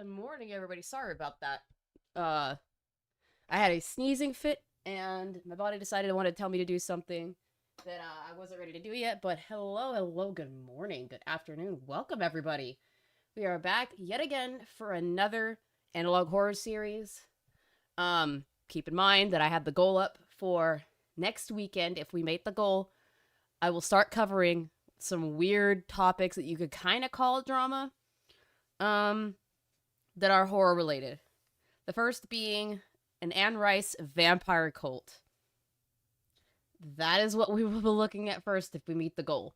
Good morning, everybody. Sorry about that. I had a sneezing fit, and my body decided it wanted to tell me to do something that I wasn't ready to do yet. But hello, good morning, good afternoon. Welcome, everybody. We are back yet again for another analog horror series. Keep in mind that I have the goal up for next weekend. If we make the goal, I will start covering some weird topics that you could kind of call drama. That are horror related. The first being an Anne Rice vampire cult. That is what we will be looking at first if we meet the goal.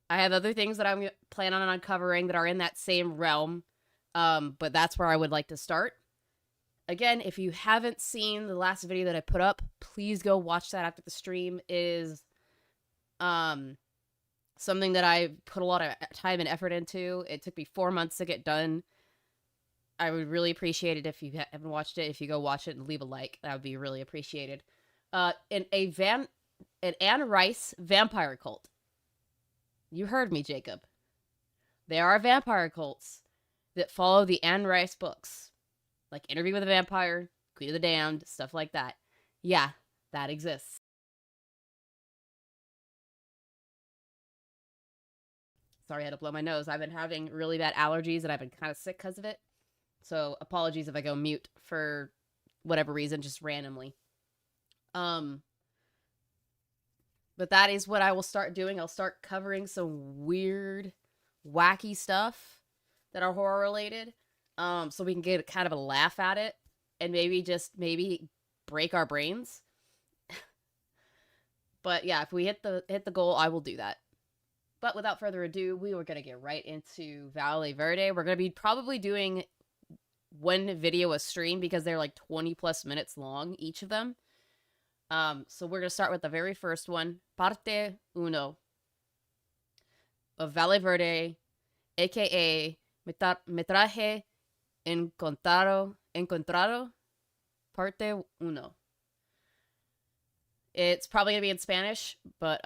I have other things that I'm planning on uncovering that are in that same realm, but that's where I would like to start. Again, if you haven't seen the last video that I put up, please go watch that after the stream. It is something that I put a lot of time and effort into. It took me 4 months to get done. I would really appreciate it if you haven't watched it. If you go watch it and leave a like, that would be really appreciated. An Anne Rice vampire cult. You heard me, Jacob. There are vampire cults that follow the Anne Rice books, like Interview with a Vampire, Queen of the Damned, stuff like that. Yeah, that exists. Sorry, I had to blow my nose. I've been having really bad allergies and I've been kind of sick because of it. So apologies if I go mute for whatever reason, just randomly. But that is what I will start doing. I'll start covering some weird, wacky stuff that are horror related. So we can get kind of a laugh at it and maybe break our brains. But yeah, if we hit the goal, I will do that. But without further ado, we are gonna get right into Valle Verde. We're gonna be probably doing one video a stream because they're like 20 plus minutes long, each of them. So we're going to start with the very first one, Parte Uno of Valle Verde, aka Metraje Encontrado, Parte Uno. It's probably going to be in Spanish, but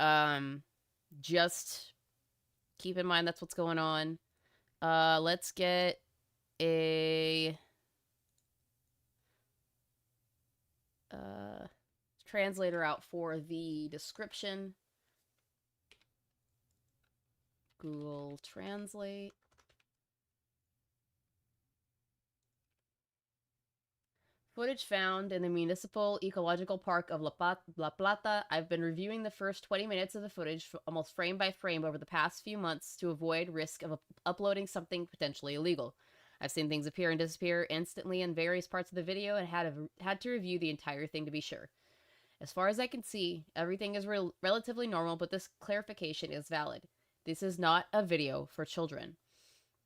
just keep in mind that's what's going on. Let's get a translator out for the description. Google Translate. Footage found in the Municipal Ecological Park of La Plata. I've been reviewing the first 20 minutes of the footage almost frame by frame over the past few months to avoid risk of uploading something potentially illegal. I've seen things appear and disappear instantly in various parts of the video and had to review the entire thing to be sure. As far as I can see, everything is relatively normal, but this clarification is valid. This is not a video for children.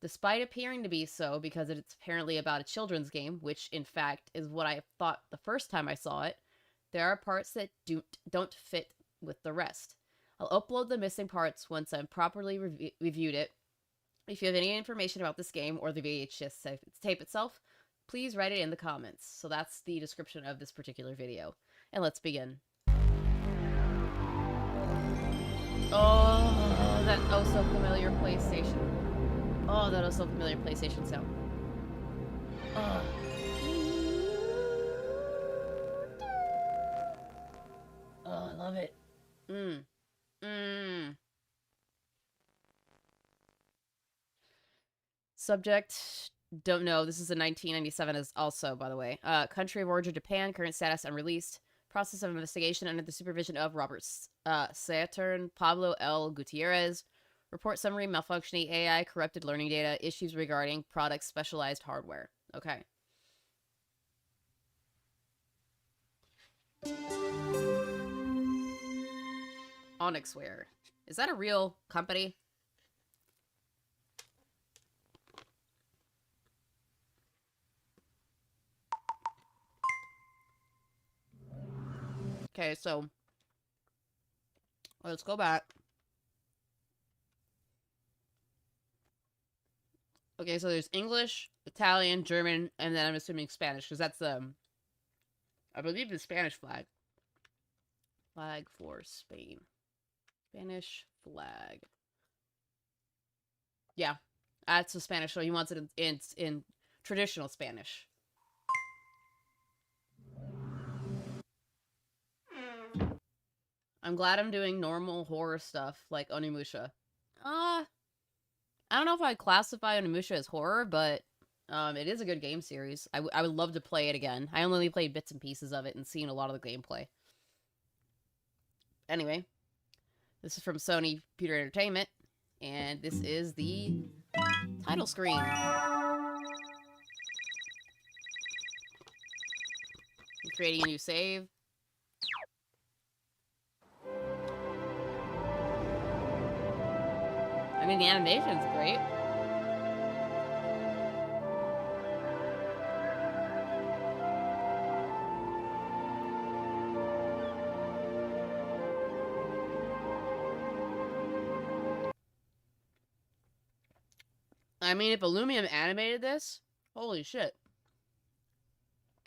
Despite appearing to be so, because it's apparently about a children's game, which in fact is what I thought the first time I saw it, there are parts that don't fit with the rest. I'll upload the missing parts once I've properly reviewed it. If you have any information about this game or the VHS tape itself, please write it in the comments. So that's the description of this particular video. And let's begin. Oh, that oh so familiar PlayStation. Oh, that was so familiar PlayStation sound. Oh. Oh, I love it. Subject, don't know. This is a 1997 as also, by the way. Country of origin, Japan. Current status, unreleased. Process of investigation under the supervision of Robert Saturn, Pablo L. Gutierrez. Report summary, malfunctioning AI, corrupted learning data, issues regarding products, specialized hardware. Okay. Onyxware. Is that a real company? Okay, so let's go back. Okay, so there's English, Italian, German, and then I'm assuming Spanish, because that's I believe the Spanish flag. Flag for Spain. Spanish flag. Yeah, that's the Spanish, so he wants it in traditional Spanish. I'm glad I'm doing normal horror stuff like Onimusha. I don't know if I'd classify Onimusha as horror, but it is a good game series. I would love to play it again. I only played bits and pieces of it and seen a lot of the gameplay. Anyway, this is from Sony Computer Entertainment, and this is the title screen. I'm creating a new save. I mean, the animation's great. I mean, if Alluvium animated this, holy shit.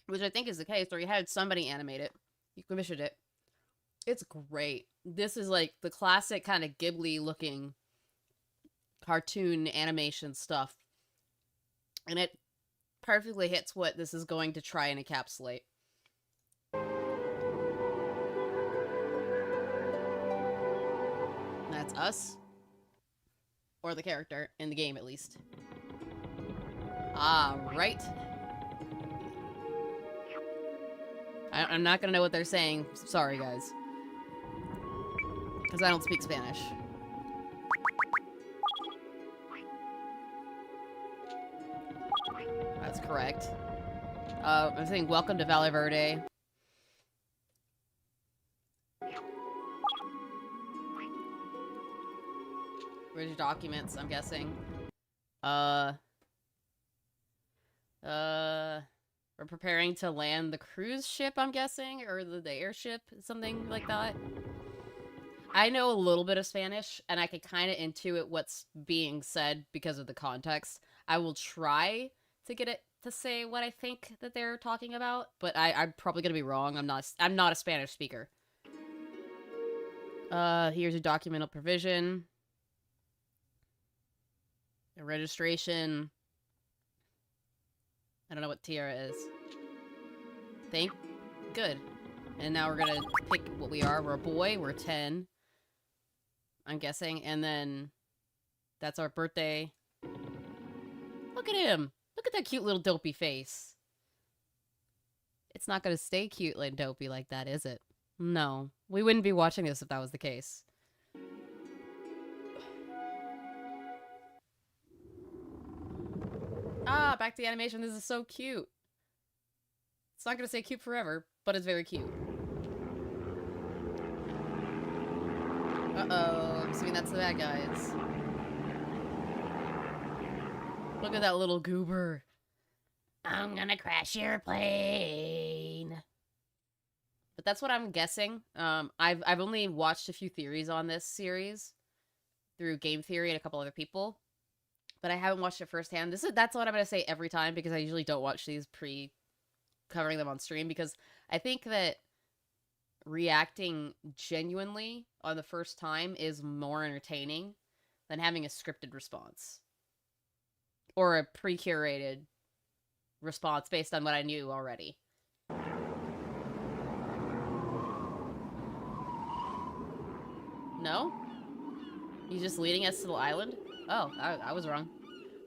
Which I think is the case, or you had somebody animate it. You commissioned it. It's great. This is like the classic kind of Ghibli-looking cartoon animation stuff. And it perfectly hits what this is going to try and encapsulate. That's us. Or the character, in the game at least. Right. I'm not gonna know what they're saying. Sorry, guys. Because I don't speak Spanish. That's correct. I'm saying welcome to Valle Verde. Where's your documents, I'm guessing? We're preparing to land the cruise ship, I'm guessing? Or the airship? Something like that. I know a little bit of Spanish, and I can kind of intuit what's being said because of the context. I will try to get it to say what I think that they're talking about, but I'm probably gonna be wrong. I'm not a Spanish speaker. Here's your documental provision. A registration. I don't know what tiara is. Good. And now we're gonna pick what we are. We're a boy. We're 10. I'm guessing. And then that's our birthday. Look at him. Look at that cute little dopey face. It's not gonna stay cute and dopey like that, is it? No. We wouldn't be watching this if that was the case. Back to the animation. This is so cute. It's not gonna stay cute forever, but it's very cute. Uh-oh. I'm assuming that's the bad guys. Look at that little goober. I'm gonna crash your plane. But that's what I'm guessing. I've only watched a few theories on this series through Game Theory and a couple other people, but I haven't watched it firsthand. That's what I'm gonna say every time, because I usually don't watch these covering them on stream, because I think that reacting genuinely on the first time is more entertaining than having a scripted response or a pre-curated response based on what I knew already. No? He's just leading us to the island? Oh, I was wrong.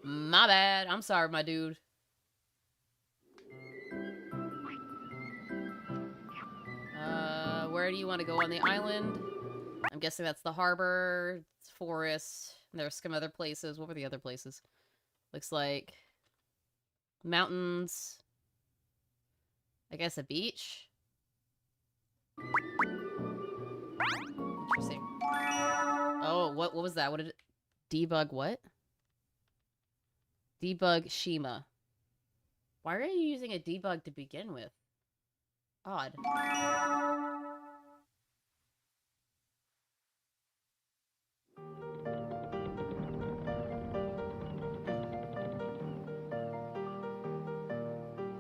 My bad. I'm sorry, my dude. Where do you want to go on the island? I'm guessing that's the harbor, it's forest, there's some other places. What were the other places? Looks like mountains. I guess a beach? Interesting. Oh, what was that? What did it... Debug what? Debug Shima. Why are you using a debug to begin with? Odd.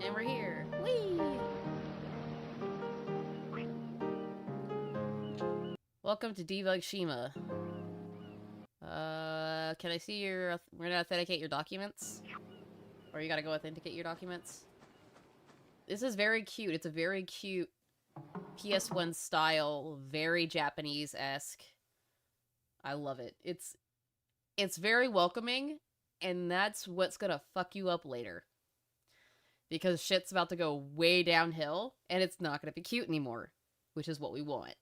And we're here. Whee! Welcome to Debug Shima. Can I see your... We're gonna authenticate your documents. Or you gotta go authenticate your documents. This is very cute. It's a very cute PS1 style, very Japanese-esque. I love it. It's very welcoming, and that's what's gonna fuck you up later. Because shit's about to go way downhill, and it's not gonna be cute anymore, which is what we want.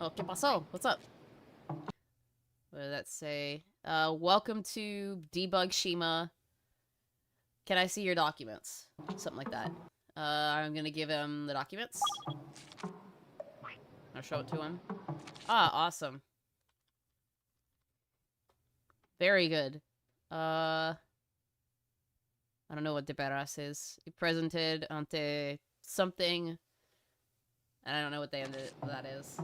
Oh, ¿qué pasó? What's up? What did that say? Welcome to Debug Shima. Can I see your documents? Something like that. I'm gonna give him the documents. I'll show it to him. Ah, awesome. Very good. I don't know what de veras is. He presented ante something. And I don't know what that is.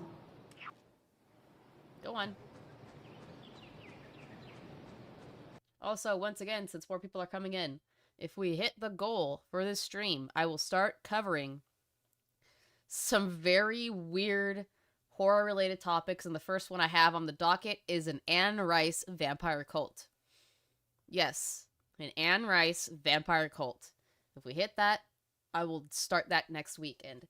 Go on. Also, once again, since more people are coming in, if we hit the goal for this stream, I will start covering some very weird horror-related topics, and the first one I have on the docket is an Anne Rice vampire cult. Yes, an Anne Rice vampire cult. If we hit that, I will start that next weekend.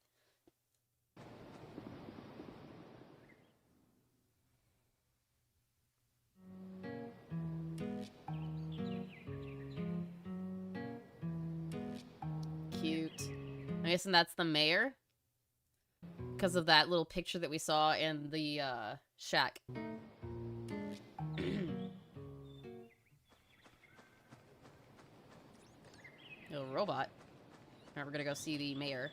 Cute. I'm guessing that's the mayor? Because of that little picture that we saw in the, shack. Little robot. Now we're gonna go see the mayor.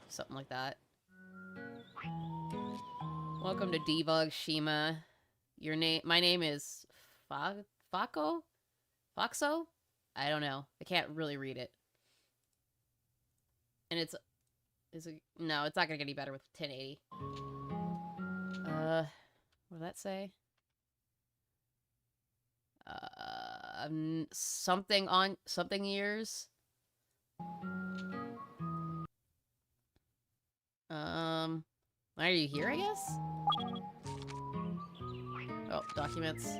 Something like that. Welcome to Debug Shima. My name is Foxo? I don't know. I can't really read it. And no, it's not gonna get any better with 1080. What did that say? Something years. Why are you here, I guess? Oh, documents.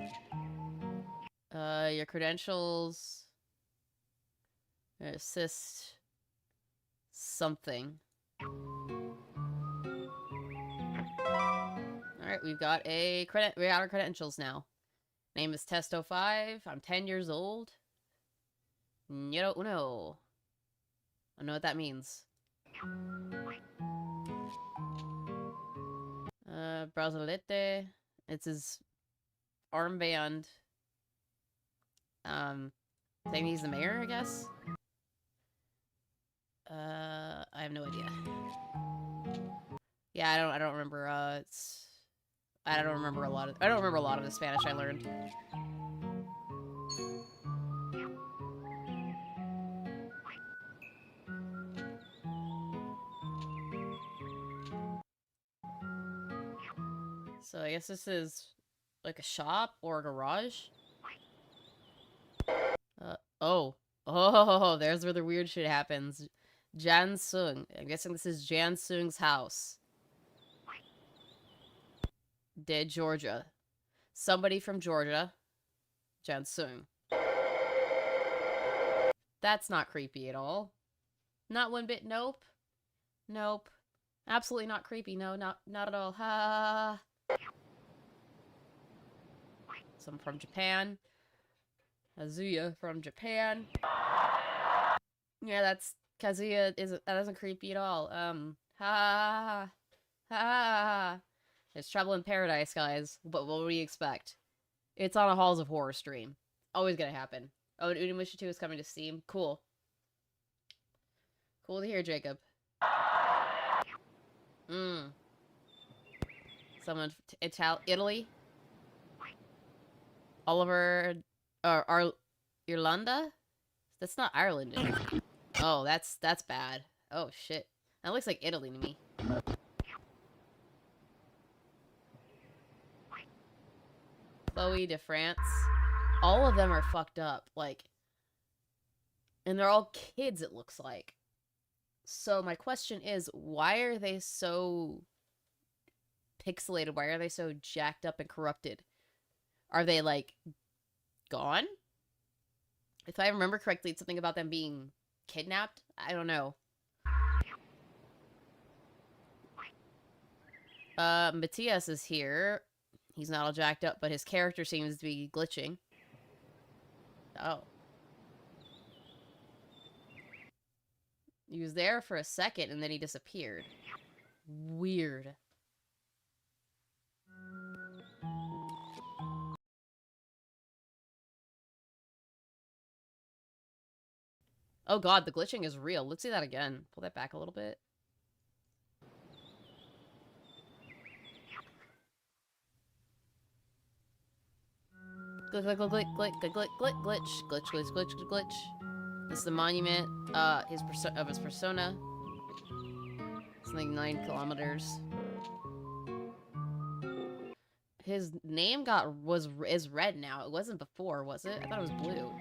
Your credentials. Assist. Something. Alright, we got our credentials now. Name is Testo5. I'm 10 years old. Número uno. I don't know what that means. Brazalete. It's his armband. Saying he's the mayor, I guess? I have no idea. Yeah, I don't remember, I don't remember a lot of the Spanish I learned. So I guess this is like a shop or a garage. Oh, there's where the weird shit happens. Jansung. I'm guessing this is Jansung's house. Dead Georgia. Somebody from Georgia. Jansung. That's not creepy at all. Not one bit. Nope. Nope. Absolutely not creepy. No, not at all. Ha. Some from Japan. Kazuya from Japan. Yeah, that's Kazuya that isn't creepy at all. Ha. It's Trouble in Paradise, guys. But what would we expect? It's on a Halls of Horror stream. Always gonna happen. Oh, and Unimusha 2 is coming to Steam. Cool. Cool to hear, Jacob. Someone Italy. Oliver Irlanda? That's not Ireland, is it? Oh, that's bad. Oh shit. That looks like Italy to me. Chloe de France. All of them are fucked up, like, and they're all kids, it looks like. So my question is, why are they so pixelated? Why are they so jacked up and corrupted? Are they, like, gone? If I remember correctly, it's something about them being kidnapped. I don't know. Matthias is here. He's not all jacked up, but his character seems to be glitching. Oh. He was there for a second, and then he disappeared. Weird. Oh god, the glitching is real. Let's see that again. Pull that back a little bit. Glitch, glitch, glitch, glitch, glitch, glitch, glitch, glitch, glitch, glitch, glitch. This is the monument of his persona. It's like 9 kilometers. His name is red now. It wasn't before, was it? I thought it was blue.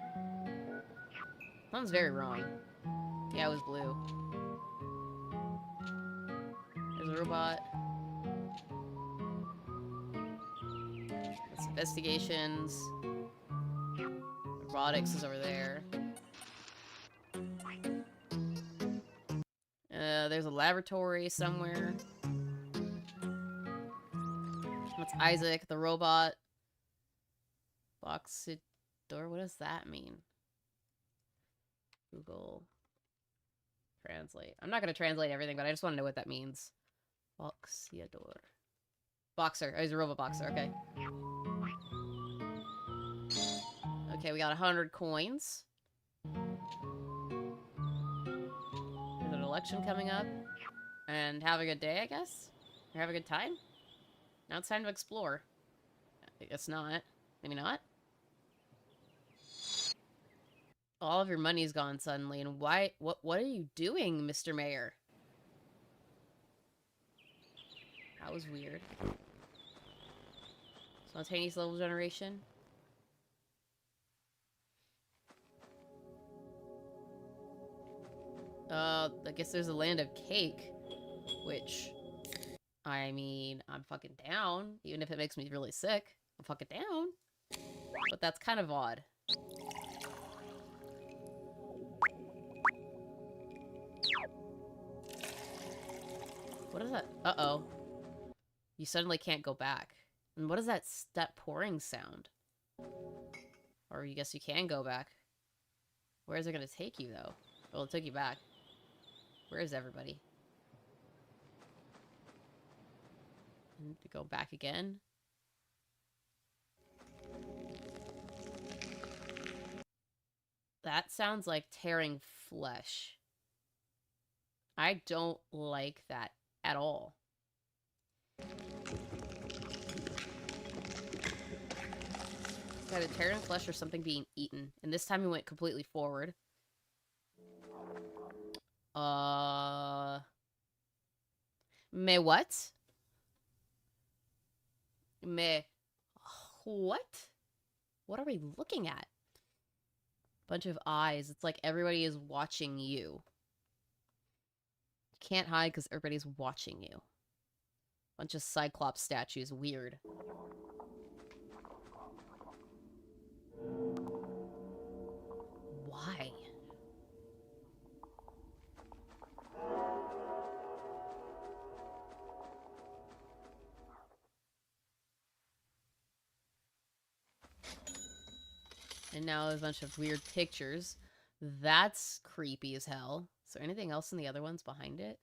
Something's very wrong. Yeah, it was blue. There's a robot. That's investigations. Robotics is over there. There's a laboratory somewhere. That's Isaac, the robot. Boxidor, what does that mean? Google translate. I'm not going to translate everything, but I just want to know what that means. Boxidor. Boxer. Oh, he's a robot boxer. Okay. Okay, we got 100 coins. There's an election coming up. And have a good day, I guess? Or have a good time? Now it's time to explore. I guess not. Maybe not? All of your money's gone suddenly, and why? What are you doing, Mr. Mayor? That was weird. Spontaneous level generation. I guess there's a land of cake, which, I mean, I'm fucking down. Even if it makes me really sick, I'm fucking down. But that's kind of odd. What is that? Uh-oh. You suddenly can't go back. And what is that pouring sound? Or I guess you can go back. Where is it going to take you, though? Well, it took you back. Where is everybody? To go back again? That sounds like tearing flesh. I don't like that at all. Either tearing flesh or something being eaten. And this time we went completely forward. Me what? Me what? What are we looking at? Bunch of eyes. It's like everybody is watching you. Can't hide because everybody's watching you. Bunch of Cyclops statues. Weird. Why? And now there's a bunch of weird pictures. That's creepy as hell. Is there anything else in the other ones behind it?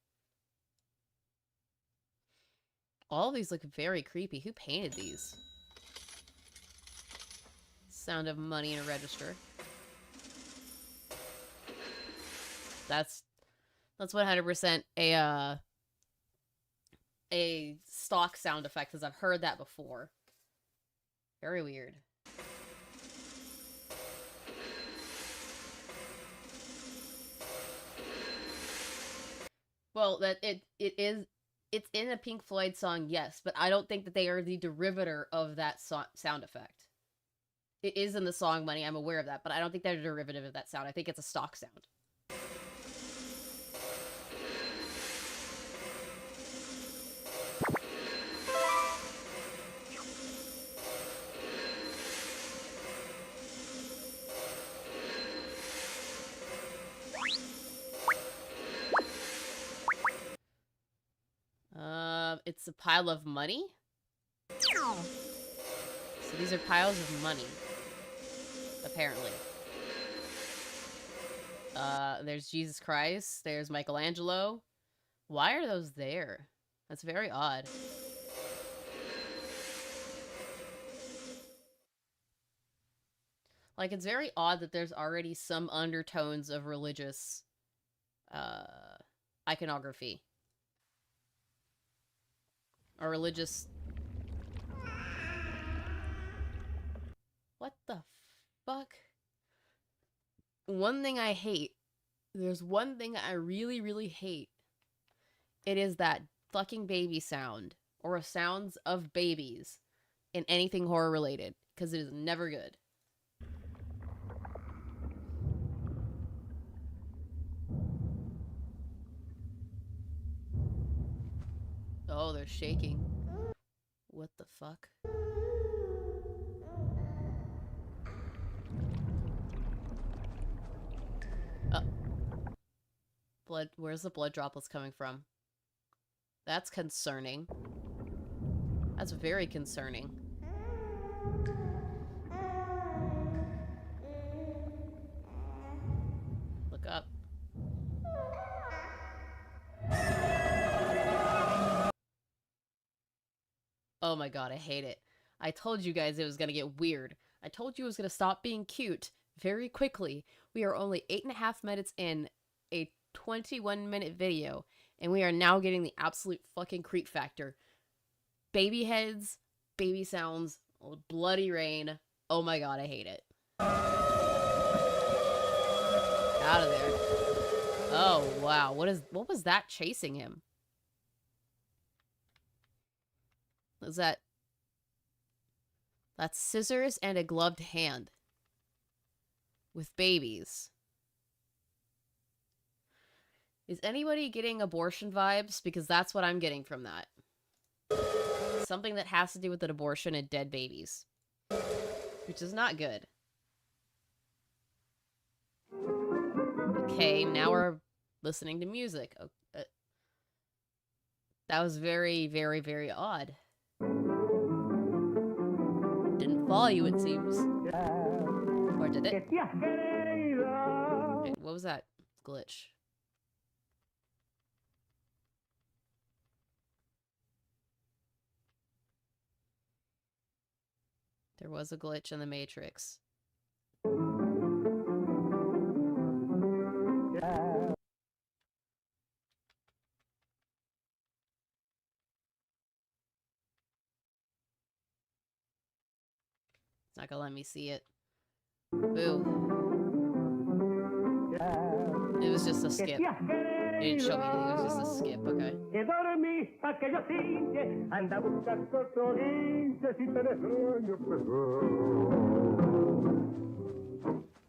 All of these look very creepy. Who painted these? Sound of money in a register. That's 100% a stock sound effect, because I've heard that before. Very weird. Well, it's in a Pink Floyd song, yes, but I don't think that they are the derivative of that sound effect. It is in the song Money, I'm aware of that, but I don't think they're a derivative of that sound. I think it's a stock sound. It's a pile of money? So these are piles of money. Apparently. There's Jesus Christ. There's Michelangelo. Why are those there? That's very odd. Like, it's very odd that there's already some undertones of religious, iconography. Or religious... What the fuck? One thing I hate. There's one thing I really, really hate. It is that fucking baby sound. Or sounds of babies. In anything horror related. Because it is never good. Oh, they're shaking. What the fuck? Blood. Where's the blood droplets coming from? That's concerning. That's very concerning. Look up. Oh my god, I hate it. I told you guys it was gonna get weird. I told you it was gonna stop being cute very quickly. We are only 8.5 minutes in a 21-minute video, and we are now getting the absolute fucking creep factor. Baby heads, baby sounds, bloody rain. Oh my god, I hate it. Out of there. Oh wow, what was that chasing him? Is that... That's scissors and a gloved hand. With babies. Is anybody getting abortion vibes? Because that's what I'm getting from that. Something that has to do with an abortion and dead babies. Which is not good. Okay, now we're listening to music. That was very, very, very odd. Didn't follow you, it seems. Or did it? Wait, what was that glitch? There was a glitch in the Matrix. It's not gonna let me see it. Boo. It was just a skip. It didn't show me anything, it was just a skip, okay.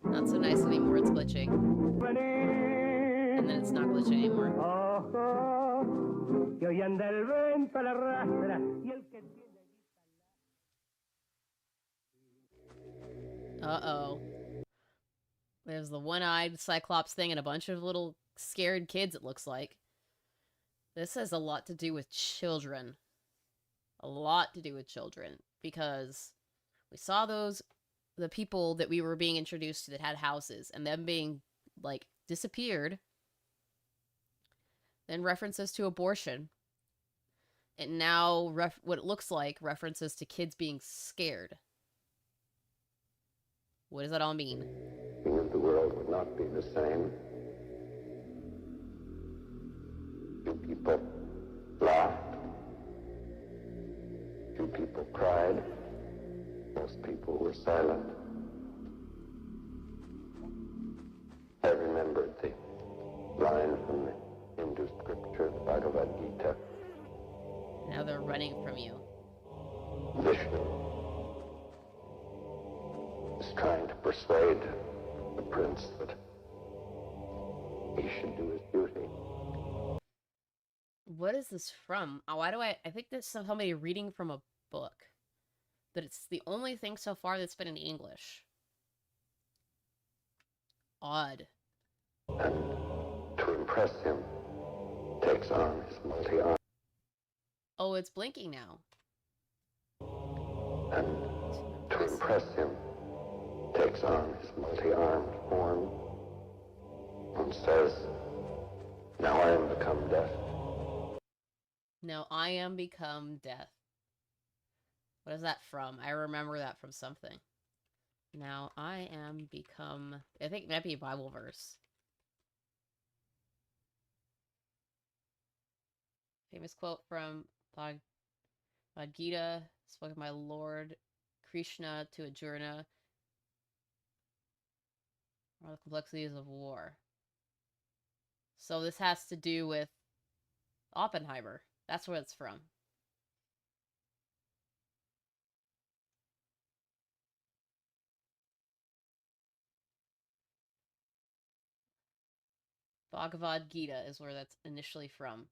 Not so nice anymore, it's glitching. And then it's not glitching anymore. Uh-oh. There's the one-eyed Cyclops thing and a bunch of little scared kids, it looks like. This has a lot to do with children. A lot to do with children. Because we saw the people that we were being introduced to that had houses, and them being, like, disappeared. Then references to abortion. And now, what it looks like, references to kids being scared. What does that all mean? The world would not be the same. Few people laughed. Few people cried. Most people were silent. I remembered the line from the Hindu scripture, the Bhagavad Gita. Now they're running from you. Vishnu is trying to persuade the prince that he should do his duty. What is this from? Oh, why do I think that's somebody reading from a book. That it's the only thing so far that's been in English. Odd. And to impress him, takes on his multi-arm. Oh, Oh, it's blinking now. And to impress him, takes on his multi-armed form and says, "Now I am become death." Now I am become death. What is that from? I remember that from something. Now I am become... I think it might be a Bible verse. Famous quote from Bhagavad Gita, spoken by Lord Krishna to Arjuna, or the complexities of war. So this has to do with Oppenheimer. That's where it's from. Bhagavad Gita is where that's initially from.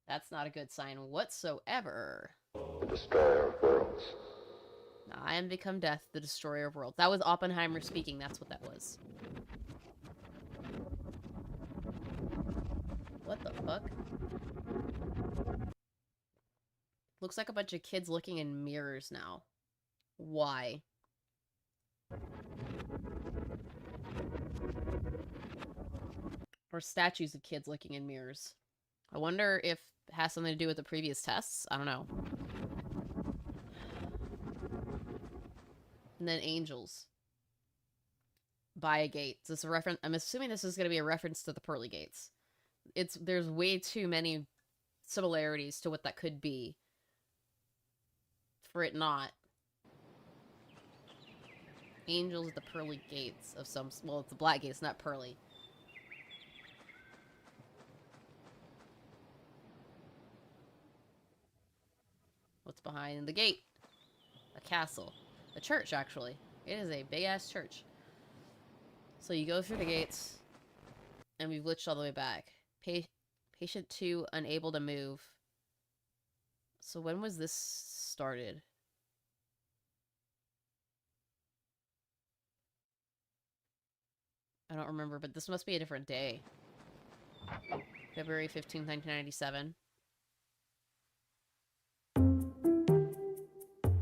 That's not a good sign whatsoever. The destroyer of worlds. Now, I am become death, the destroyer of worlds. That was Oppenheimer speaking. That's what that was. What the fuck? Looks like a bunch of kids looking in mirrors now. Why? Or statues of kids looking in mirrors. I wonder if it has something to do with the previous tests. I don't know. And then angels. By a gate. Is this a reference? I'm assuming this is going to be a reference to the pearly gates. There's way too many similarities to what that could be for it not. Angels at the pearly gates of some... Well, it's the black gates, not pearly. What's behind the gate? A castle. A church, actually. It is a big-ass church. So you go through the gates, and we've glitched all the way back. Patient 2 unable to move. So when was this started? I don't remember, but this must be a different day. February 15th, 1997.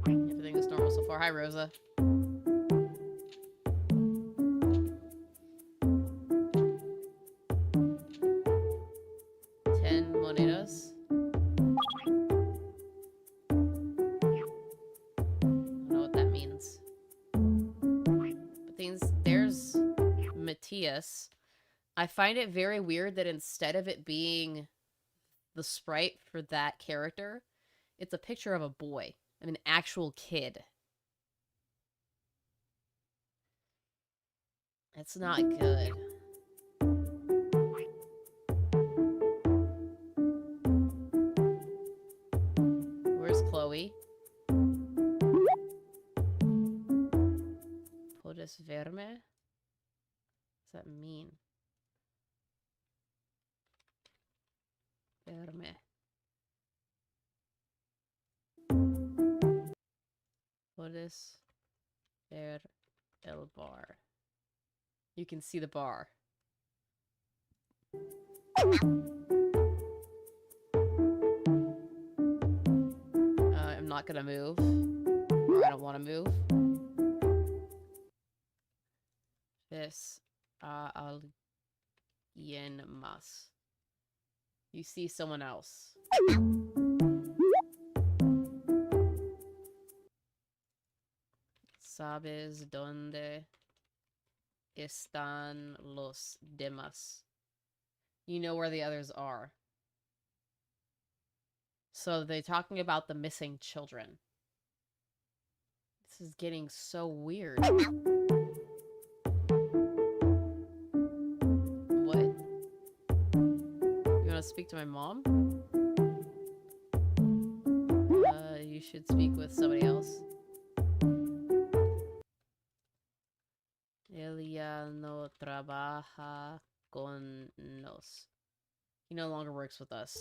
Everything is normal so far. Hi, Rosa. Monedas. I don't know what that means. But there's Matthias. I find it very weird that instead of it being the sprite for that character, it's a picture of a boy. I mean, an actual kid. It's not good. Where's Chloe? Podes verme? What does that mean? Verme. Podes ver el bar. You can see the bar. I'm not gonna move. Or I don't want to move. This alguien más. You see someone else. ¿Sabes dónde están los demás? You know where the others are. So they're talking about the missing children. This is getting so weird. What? You want to speak to my mom? You should speak with somebody else. Ella no trabaja con nos. He no longer works with us.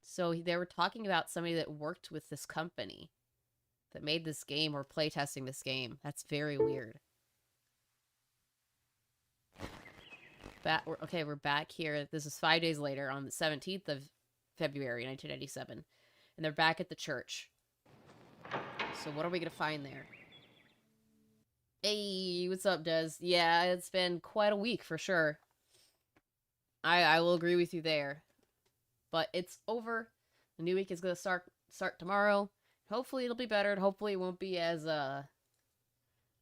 So they were talking about somebody that worked with this company that made this game or playtesting this game. That's very weird. we're back here. This is 5 days later on the 17th of February, 1997. And they're back at the church. So what are we going to find there? Hey, what's up, Des? Yeah, it's been quite a week for sure. I will agree with you there. But it's over. The new week is going to start tomorrow. Hopefully it'll be better, and hopefully it won't be as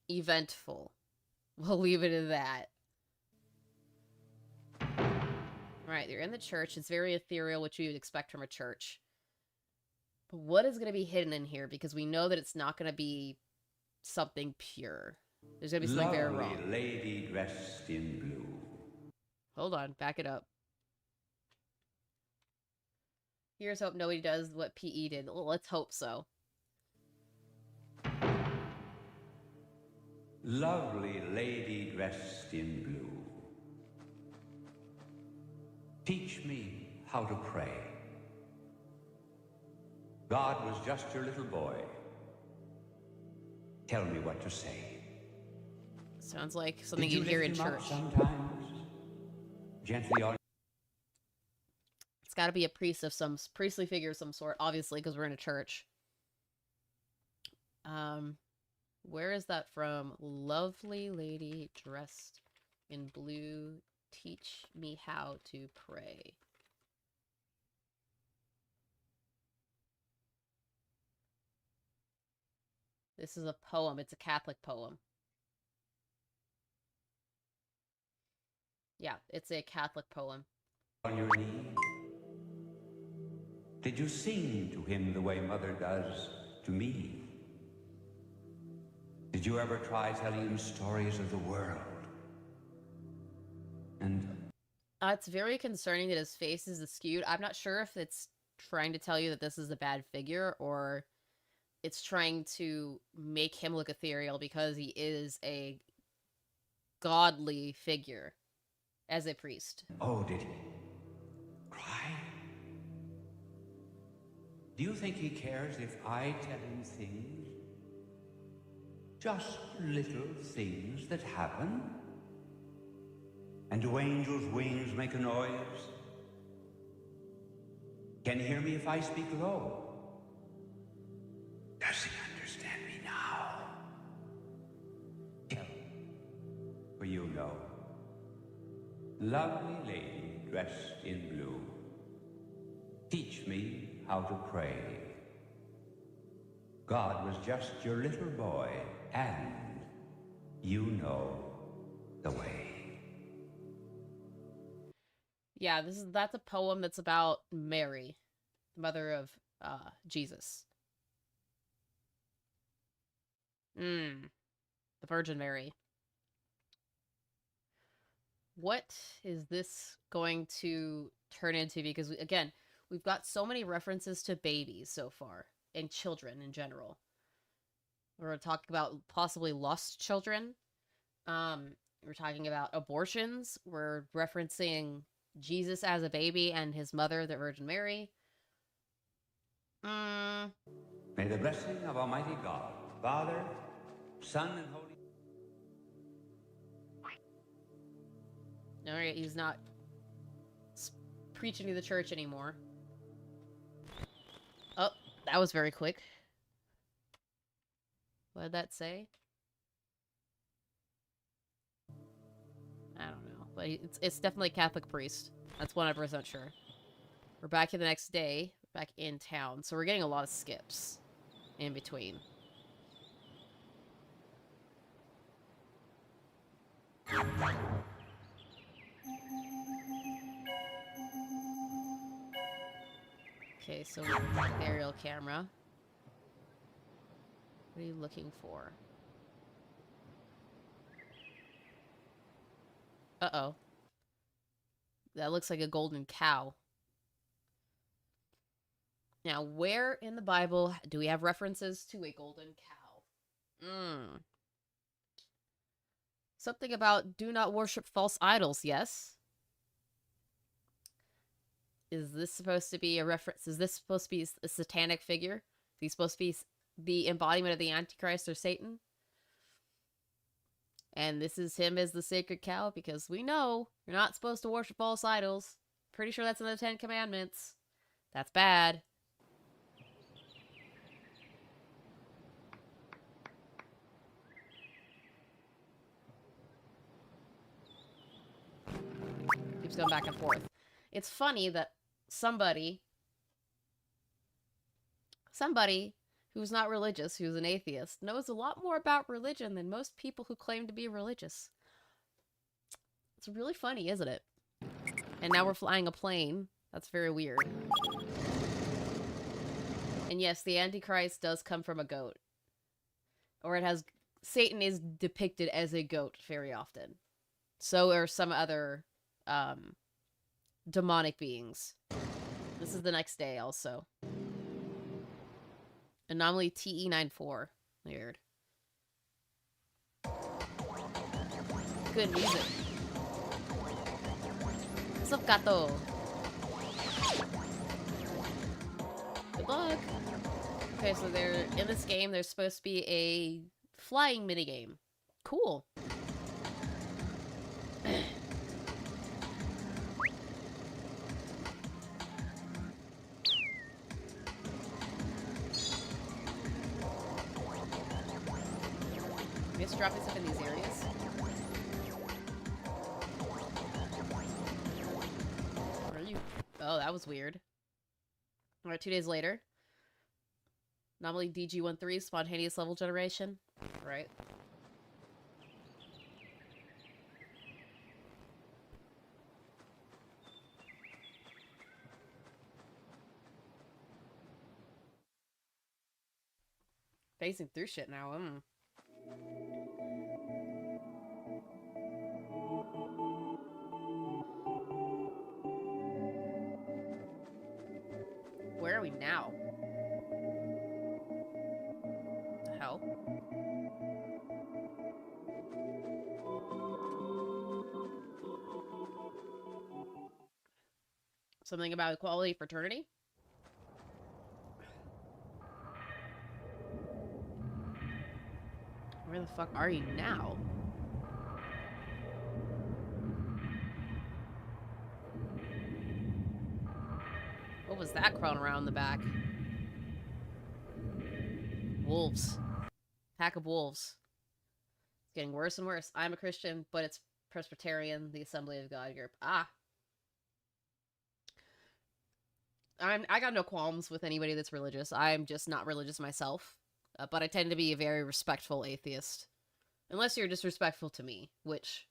eventful. We'll leave it at that. Alright, they're in the church. It's very ethereal, which you would expect from a church. But what is going to be hidden in here? Because we know that it's not going to be something pure. There's going to be something very wrong. Lady dressed in blue. Hold on, back it up. Here's hope nobody does what PE did. Well, let's hope so. Lovely lady dressed in blue. Teach me how to pray. God was just your little boy. Tell me what to say. Sounds like something you'd hear in church. Sometimes, gently on. It's got to be a priest of some priestly figure of some sort, obviously, because we're in a church. Where is that from? Lovely lady dressed in blue. Teach me how to pray. This is a poem. It's a Catholic poem. Yeah, it's a Catholic poem. On your knees. Did you sing to him the way Mother does to me? Did you ever try telling him stories of the world? And it's very concerning that his face is skewed. I'm not sure if it's trying to tell you that this is a bad figure or it's trying to make him look ethereal because he is a godly figure as a priest. Oh, did he cry? Do you think he cares if I tell him things? Just little things that happen? And do angels' wings make a noise? Can he hear me if I speak low? Does he understand me now? Tell me, for you know. Lovely lady dressed in blue, teach me how to pray. God was just your little boy, and you know the way. Yeah, that's a poem that's about Mary, the mother of Jesus. The Virgin Mary. What is this going to turn into? Because, again, we've got so many references to babies so far, and children in general. We're talking about possibly lost children. We're talking about abortions. We're referencing Jesus as a baby and his mother, the Virgin Mary. May the blessing of Almighty God, Father, Son, and Holy... No, he's not preaching to the church anymore. Oh, that was very quick. What did that say? I don't know, but it's definitely a Catholic priest. That's 100% sure. We're back here the next day, back in town, so we're getting a lot of skips in between. Okay, so aerial camera. What are you looking for? Uh-oh. That looks like a golden cow. Now, where in the Bible do we have references to a golden cow? Something about do not worship false idols, yes? Is this supposed to be a reference? Is this supposed to be a satanic figure? Is he supposed to be the embodiment of the Antichrist or Satan? And this is him as the sacred cow because we know you're not supposed to worship false idols. Pretty sure that's in the 10 Commandments. That's bad. Keeps going back and forth. It's funny that somebody who's not religious, who's an atheist, knows a lot more about religion than most people who claim to be religious. It's really funny, isn't it? And now we're flying a plane. That's very weird. And yes, the Antichrist does come from a goat. Or it has... Satan is depicted as a goat very often. So are some other demonic beings. This is the next day also. Anomaly TE94. Weird. Good music. What's up, gato? Good luck. Okay, so they're in this game. There's supposed to be a flying minigame. Cool. Just dropping stuff in these areas. Where are you? Oh, that was weird. Alright, 2 days later. Anomaly DG13, spontaneous level generation. Right. Facing through shit now. Where are we now? The hell? Something about equality, fraternity? Where the fuck are you now? What was that crawling around the back? Wolves. Pack of wolves. It's getting worse and worse. I'm a Christian, but it's Presbyterian, the Assembly of God group. Ah. I got no qualms with anybody that's religious. I'm just not religious myself. But I tend to be a very respectful atheist. Unless you're disrespectful to me, which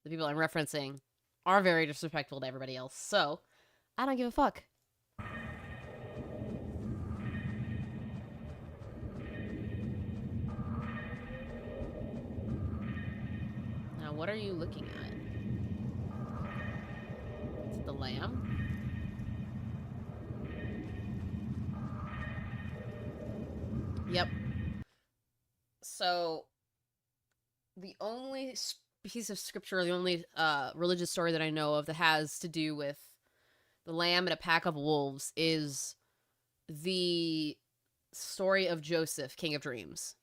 the people I'm referencing are very disrespectful to everybody else. So, I don't give a fuck. Now, what are you looking at? Is it the lamb? Yep. So, the only piece of scripture, the only religious story that I know of that has to do with the lamb and a pack of wolves is the story of Joseph, King of Dreams.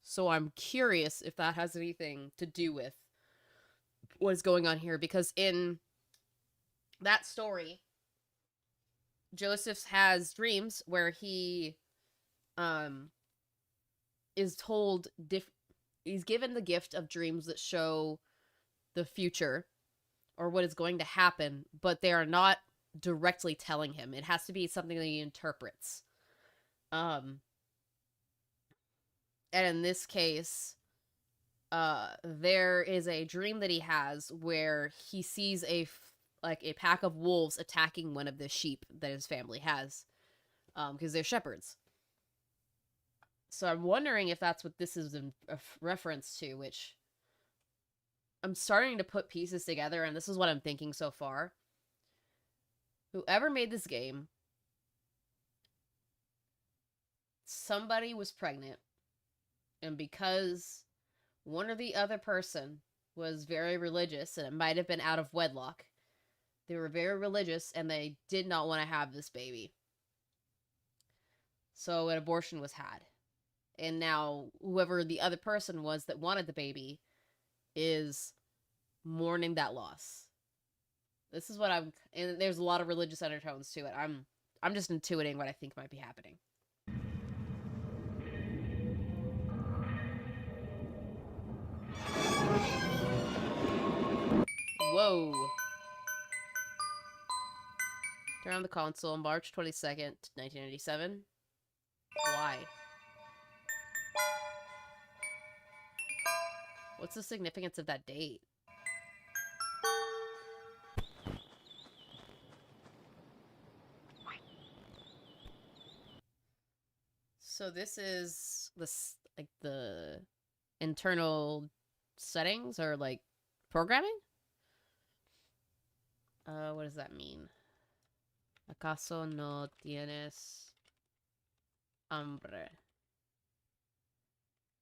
So I'm curious if that has anything to do with what is going on here, because in that story, Joseph has dreams where he is told he's given the gift of dreams that show the future or what is going to happen, but they are not directly telling him. It has to be something that he interprets. And in this case, there is a dream that he has where he sees a pack of wolves attacking one of the sheep that his family has, because they're shepherds. So I'm wondering if that's what this is a reference to, which I'm starting to put pieces together, and this is what I'm thinking so far. Whoever made this game, somebody was pregnant, and because one or the other person was very religious, and it might have been out of wedlock, they were very religious, and they did not want to have this baby. So an abortion was had. And now, whoever the other person was that wanted the baby is mourning that loss. This is what and there's a lot of religious undertones to it. I'm just intuiting what I think might be happening. Whoa. Turn on the console, March 22nd, 1987. Why? What's the significance of that date? So this is like the internal settings or like programming? What does that mean? ¿Acaso no tienes hambre?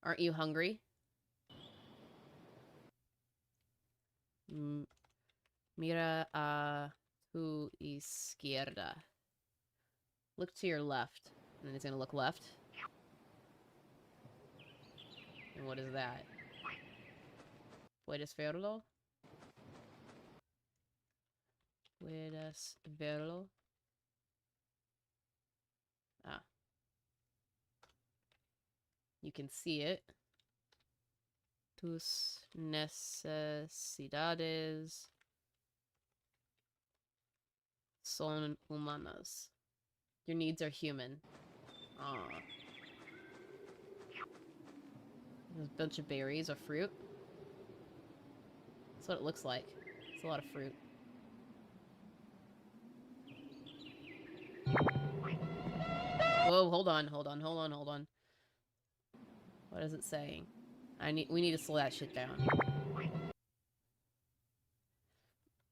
Aren't you hungry? Mira a tu izquierda. Look to your left. And then he's gonna look left. And what is that? ¿Puedes verlo? ¿Puedes verlo? Ah. You can see it. Tus necesidades son humanas. Your needs are human. Aw. There's a bunch of berries or fruit. That's what it looks like. It's a lot of fruit. Whoa, hold on. What is it saying? We need to slow that shit down.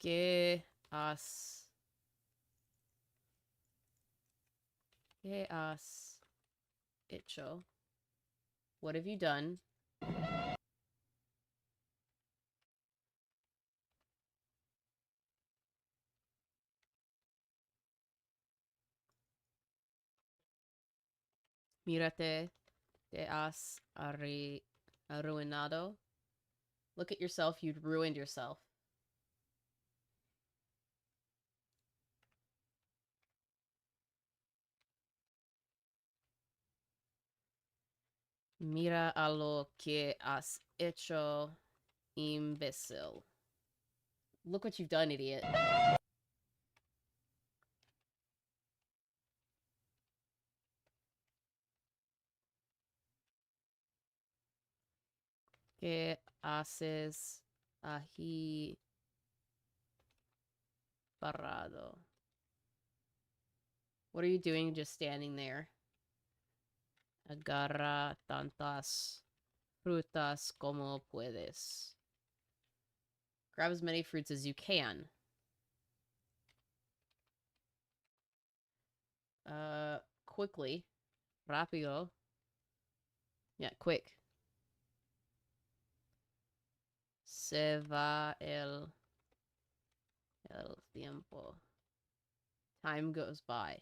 ¿Qué has hecho? What have you done? Mírate, te has arruinado. Look at yourself, you'd ruined yourself. Mira a lo que has hecho, imbécil. Look what you've done, idiot. ¿Qué haces ahí parado? What are you doing just standing there? Agarra tantas frutas como puedes. Grab as many fruits as you can. Quickly. Rápido. Yeah, quick. Se va el tiempo. Time goes by.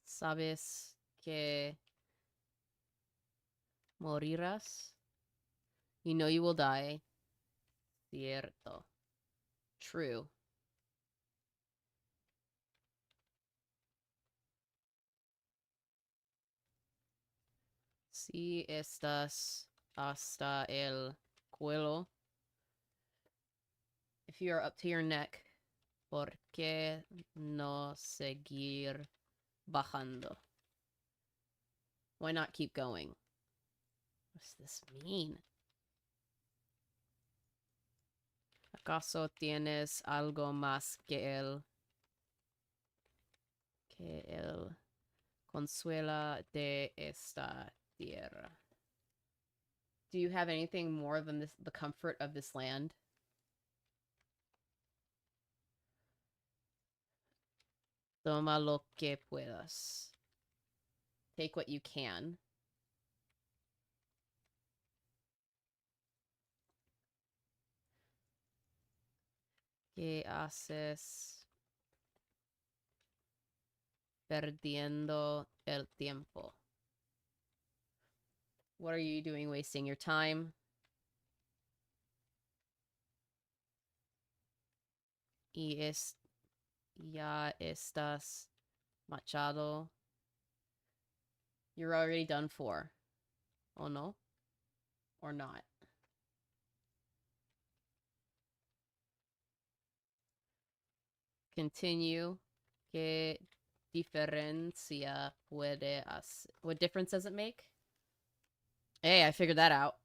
Sabes que morirás. You know you will die. Cierto. True. Si estás hasta el cuello. If you are up to your neck, ¿por qué no seguir bajando? Why not keep going? What does this mean? ¿Acaso tienes algo más que el consuela de esta tierra? Do you have anything more than the comfort of this land? Toma lo que puedas. Take what you can. ¿Qué haces perdiendo el tiempo? What are you doing wasting your time? Ya estás machado. You're already done for. Oh no? Or not? Continue. ¿Qué diferencia puede hacer? What difference does it make? Hey, I figured that out.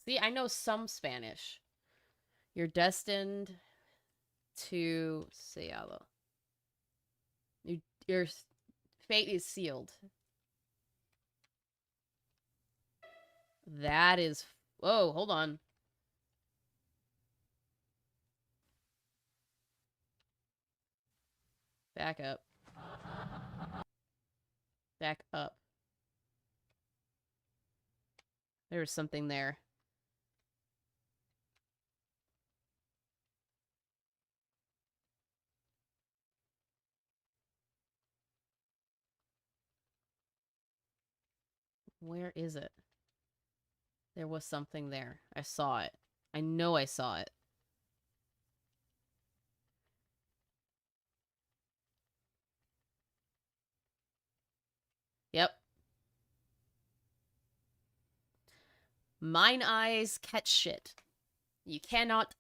See, I know some Spanish. You're destined to sellado. Your fate is sealed. That is... Whoa, hold on. Back up. Back up. There was something there. Where is it? There was something there. I saw it. I know I saw it. Yep. Mine eyes catch shit. You cannot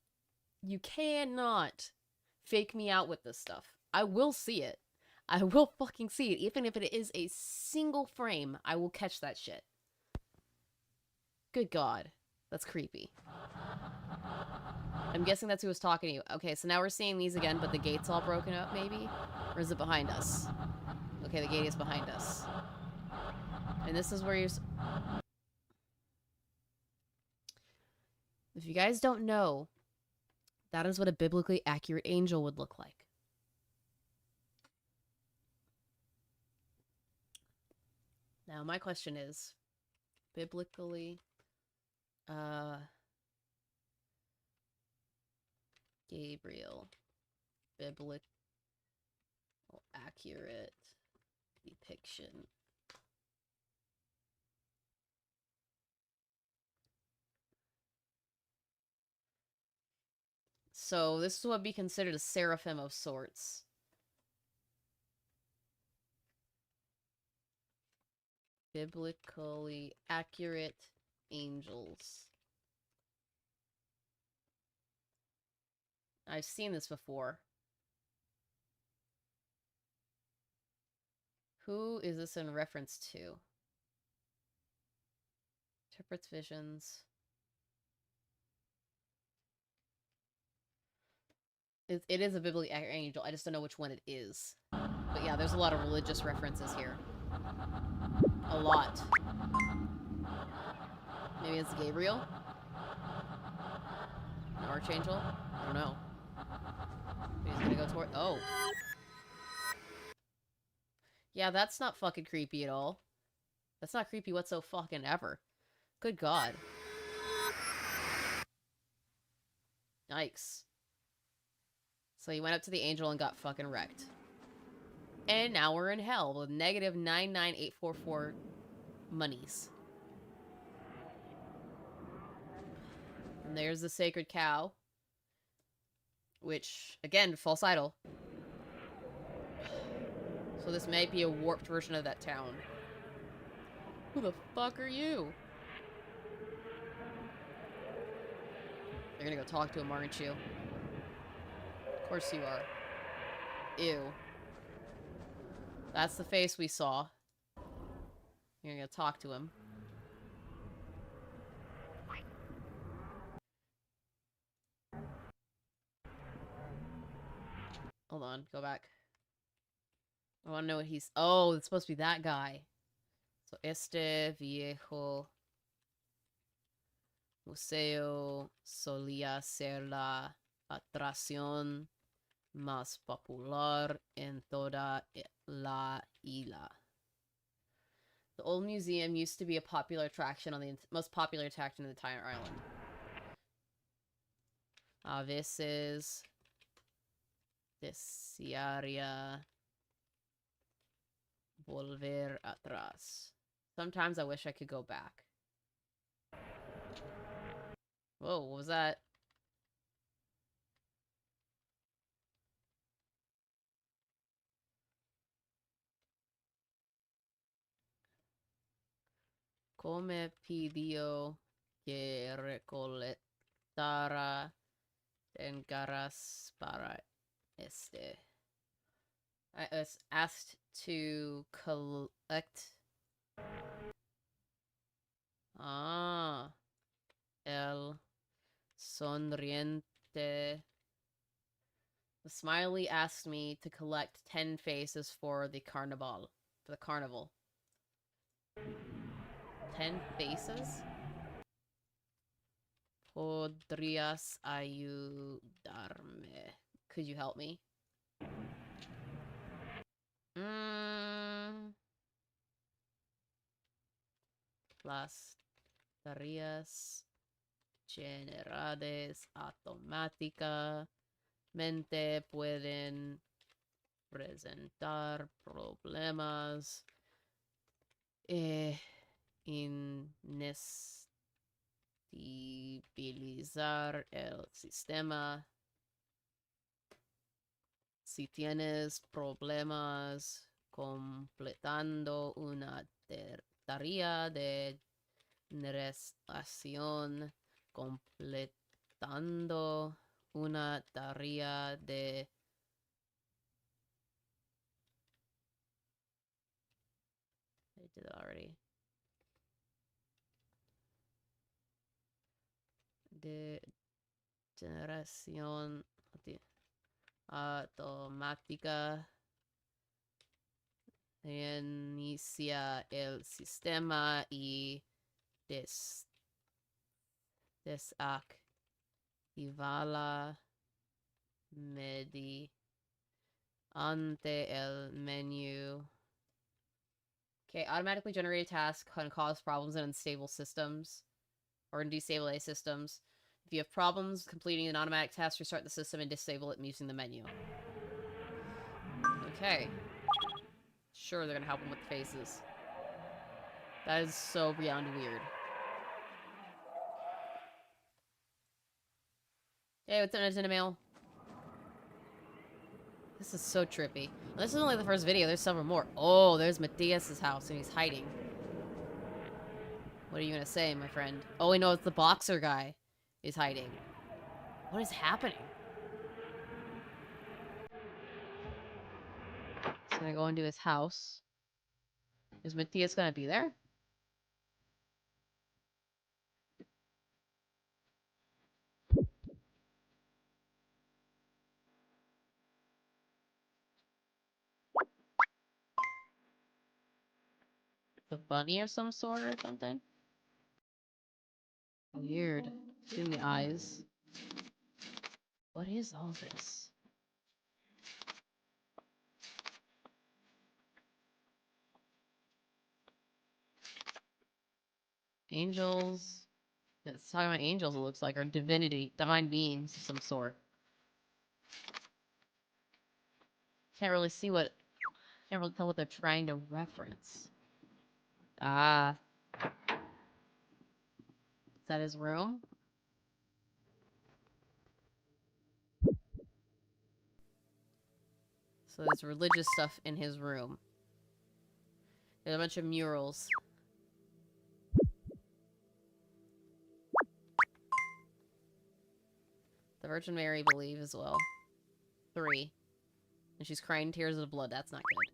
fake me out with this stuff. I will see it. I will fucking see it. Even if it is a single frame, I will catch that shit. Good God. That's creepy. I'm guessing that's who was talking to you. Okay, so now we're seeing these again, but the gate's all broken up, maybe? Or is it behind us? Okay, the gate is behind us. And this is where you're... If you guys don't know, that is what a biblically accurate angel would look like. Now, my question is, biblically, Gabriel, biblical accurate depiction. So this would be considered a seraphim of sorts. Biblically accurate angels. I've seen this before. Who is this in reference to? Interprets visions. It is a biblically accurate angel. I just don't know which one it is. But yeah, there's a lot of religious references here. A lot. Maybe it's Gabriel? An archangel? I don't know. But he's gonna go toward... Oh. Yeah, that's not fucking creepy at all. That's not creepy whatsoever fucking ever. Good God. Yikes. So he went up to the angel and got fucking wrecked. And now we're in hell with negative 99844 monies. And there's the sacred cow. Which, again, false idol. So this might be a warped version of that town. Who the fuck are you? You're gonna go talk to him, aren't you? Of course you are. Ew. That's the face we saw. You're gonna talk to him. Hold on, go back. I want to know what he's... Oh, it's supposed to be that guy. So, este viejo museo solía ser la atracción más popular en toda la isla. The old museum used to be a popular attraction on the most popular attraction in the entire island. A veces desearía volver atrás. Sometimes I wish I could go back. Whoa, what was that? Come pidió que recolectara encaras para este. I was asked to collect. Ah, el sonriente. The smiley asked me to collect 10 faces for the carnival. For the carnival. 10 faces? Podrías ayudarme. Could you help me? Las tareas generadas automáticamente pueden presentar problemas inestabilizar el sistema. Si tienes problemas completando una tarea de generación, completando una tarea de I did that already. De generación automática inicia el sistema y desactivala mediante el menú. Okay, automatically generate a task can cause problems in unstable systems or in destabilized systems. If you have problems completing an automatic task, restart the system and disable it using the menu. Okay. Sure, they're gonna help him with the faces. That is so beyond weird. Hey, what's up, Nintendo Mail? This is so trippy. Well, this is only the first video. There's several more. Oh, there's Matthias' house, and he's hiding. What are you gonna say, my friend? Oh, we know it's the boxer guy is hiding. What is happening? He's gonna go into his house. Is Matthias gonna be there? The bunny of some sort or something? Weird. In the eyes. What is all this? Angels. Yeah, it's talking about angels, it looks like, or divinity, divine beings of some sort. Can't really see what. Can't really tell what they're trying to reference. Ah. Is that his room? So there's religious stuff in his room. There's a bunch of murals. The Virgin Mary, believe, as well. 3. And she's crying tears of blood. That's not good.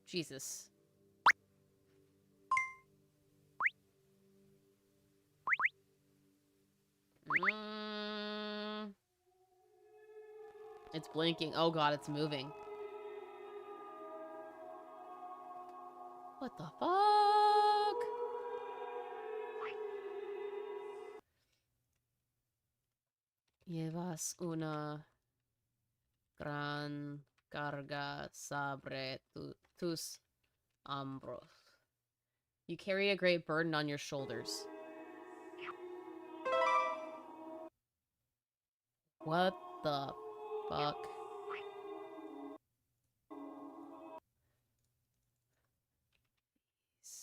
Jesus. It's blinking. Oh god, it's moving. What the fuck? Llevas una gran carga sobre tus hombros. You carry a great burden on your shoulders. What the fuck?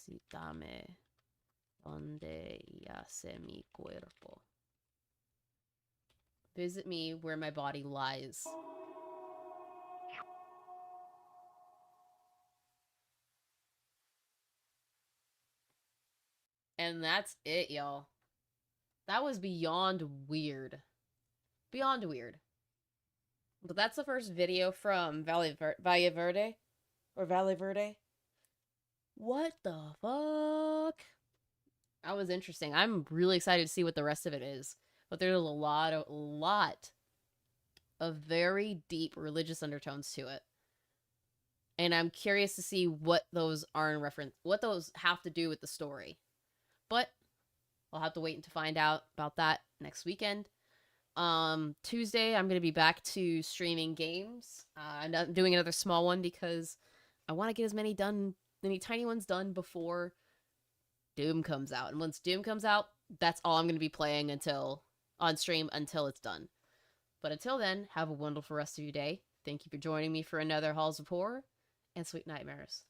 Visítame donde yace mi cuerpo. Visit me where my body lies. And that's it, y'all. That was beyond weird. Beyond weird. But that's the first video from Valle Verde? Or Valle Verde? What the fuck? That was interesting. I'm really excited to see what the rest of it is. But there's a lot of very deep religious undertones to it. And I'm curious to see what those are in reference, what those have to do with the story. But I'll have to wait to find out about that next weekend. Tuesday, I'm going to be back to streaming games. I'm doing another small one because I want to get as many tiny ones done before Doom comes out. And once Doom comes out, that's all I'm going to be playing on stream until it's done. But until then, have a wonderful rest of your day. Thank you for joining me for another Halls of Horror, and sweet nightmares.